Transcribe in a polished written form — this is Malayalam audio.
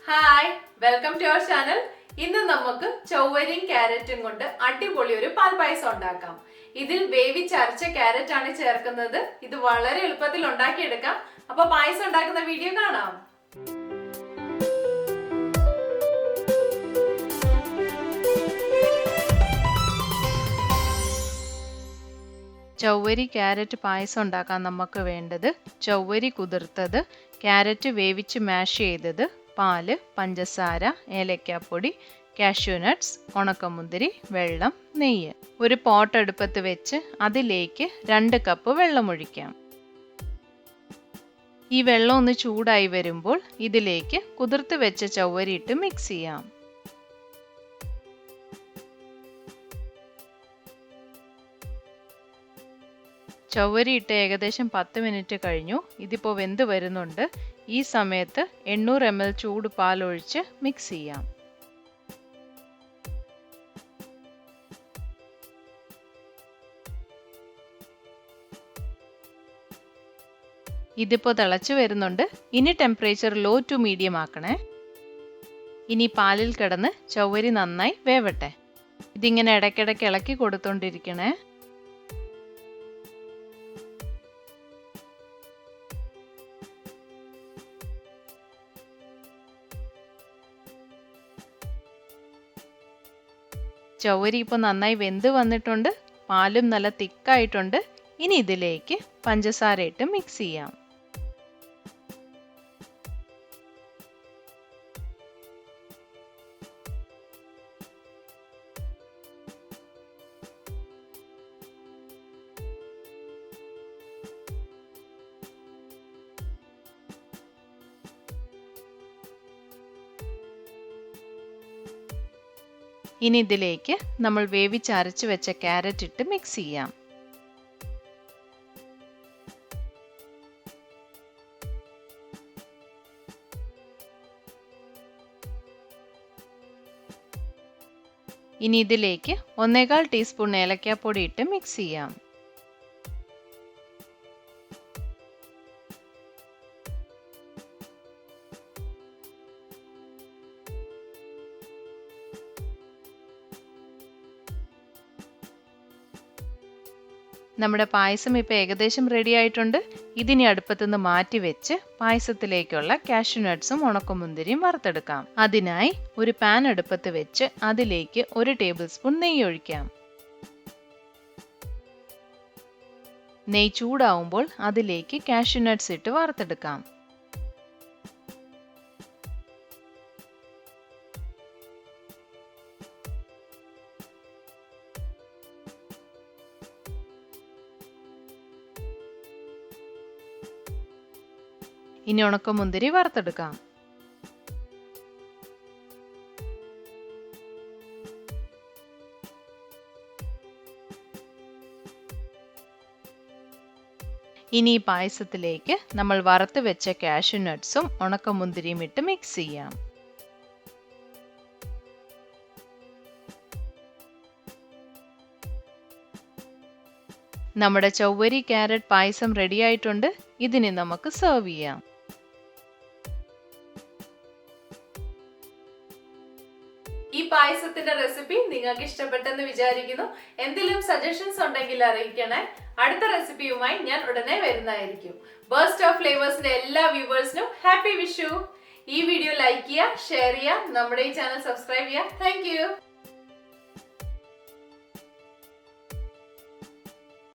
Hi, welcome to our channel. ഇന്ന് നമുക്ക് ചൊവ്വരിയും ക്യാരറ്റും കൊണ്ട് അടിപൊളി ഒരു പാൽപ്പായസം ഉണ്ടാക്കാം. ഇതിൽ വേവിച്ചരച്ച ക്യാരറ്റ് ആണ് ചേർക്കുന്നത്. ഇത് വളരെ എളുപ്പത്തിൽ ഉണ്ടാക്കിയെടുക്കാം. അപ്പൊ പായസം ഉണ്ടാക്കുന്ന വീഡിയോ കാണാം. ചൊവ്വരി ക്യാരറ്റ് പായസം ഉണ്ടാക്കാൻ നമുക്ക് വേണ്ടത് ചൊവ്വരി കുതിർത്തത്, ക്യാരറ്റ് വേവിച്ച് മാഷ് ചെയ്തത്, പാല്, പഞ്ചസാര, ഏലക്കാപ്പൊടി, കാഷ്യൂ നട്ട്സ്, ഉണക്കമുന്തിരി, വെള്ളം, നെയ്യ്. ഒരു പോട്ട് അടുപ്പത്ത് വെച്ച് അതിലേക്ക് 2 കപ്പ് വെള്ളം ഒഴിക്കാം. ഈ വെള്ളം ഒന്ന് ചൂടായി വരുമ്പോൾ ഇതിലേക്ക് കുതിർത്ത് വെച്ച ചൊവ്വരി ഇട്ട് മിക്സ് ചെയ്യാം. ചൊവ്വരി ഇട്ട് ഏകദേശം 10 മിനിറ്റ് കഴിഞ്ഞു. ഇതിപ്പോൾ വെന്ത് വരുന്നുണ്ട്. ഈ സമയത്ത് 800 ml ചൂട് പാലൊഴിച്ച് മിക്സ് ചെയ്യാം. ഇതിപ്പോൾ തിളച്ചു വരുന്നുണ്ട്. ഇനി ടെമ്പറേച്ചർ ലോ ടു മീഡിയം ആക്കണേ. ഇനി പാലിൽ കിടന്ന് ചൊവ്വരി നന്നായി വേവട്ടെ. ഇതിങ്ങനെ ഇടയ്ക്കിടയ്ക്ക് ഇളക്കി കൊടുത്തോണ്ടിരിക്കണേ. ചൊവ്വരി ഇപ്പോൾ നന്നായി വെന്ത് വന്നിട്ടുണ്ട്. പാലും നല്ല തിക്കായിട്ടുണ്ട്. ഇനി ഇതിലേക്ക് പഞ്ചസാര ഇട്ട് മിക്സ് ചെയ്യാം. ഇനി ഇതിലേക്ക് നമ്മൾ വേവിച്ചരച്ച് വെച്ച ക്യാരറ്റ് ഇട്ട് മിക്സ് ചെയ്യാം. ഇനി ഇതിലേക്ക് 1/4 ടീസ്പൂൺ ഏലക്കാപ്പൊടി ഇട്ട് മിക്സ് ചെയ്യാം. നമ്മുടെ പായസം ഇപ്പോൾ ഏകദേശം റെഡി ആയിട്ടുണ്ട്. ഇതിനി അടുപ്പത്തുനിന്ന് മാറ്റി വെച്ച് പായസത്തിലേക്കുള്ള കാഷ്യൂ നട്ട്സും ഉണക്കമുന്തിരിയും വറുത്തെടുക്കാം. അതിനായി ഒരു പാൻ അടുപ്പത്ത് വെച്ച് അതിലേക്ക് 1 ടേബിൾ സ്പൂൺ നെയ്യ് ഒഴിക്കാം. നെയ്യ് ചൂടാവുമ്പോൾ അതിലേക്ക് കാഷ്യൂ നട്ട്സ് ഇട്ട് വറുത്തെടുക്കാം. ഇനി ഉണക്കമുന്തിരി വറുത്തെടുക്കാം. ഇനി ഈ പായസത്തിലേക്ക് നമ്മൾ വറുത്ത് വെച്ച കാഷ്യൂ നട്ട്സും ഉണക്കമുന്തിരിയും ഇട്ട് മിക്സ് ചെയ്യാം. നമ്മുടെ ചൊവ്വരി ക്യാരറ്റ് പായസം റെഡി ആയിട്ടുണ്ട്. ഇതിനി നമുക്ക് സെർവ് ചെയ്യാം. ഈ പായസത്തിന്റെ റെസിപ്പി നിങ്ങൾക്ക് ഇഷ്ടപ്പെട്ടെന്ന് വിചാരിക്കുന്നു. എന്തെങ്കിലും സജഷൻസ് ഉണ്ടെങ്കിൽ അറിയിക്കണേ. അടുത്ത റെസിപ്പിയുമായി ഞാൻ ഉടനെ വരുന്നതായിരിക്കും. ബേസ്റ്റ് ഓഫ് ഫ്ലേവേഴ്സിന്റെ എല്ലാ വ്യൂവേഴ്സിനും ഹാപ്പി വിഷു. ഈ വീഡിയോ ലൈക്ക് ചെയ്യുക, ഷെയർ ചെയ്യുക, നമ്മുടെ ഈ ചാനൽ സബ്സ്ക്രൈബ് ചെയ്യുക. Thank you.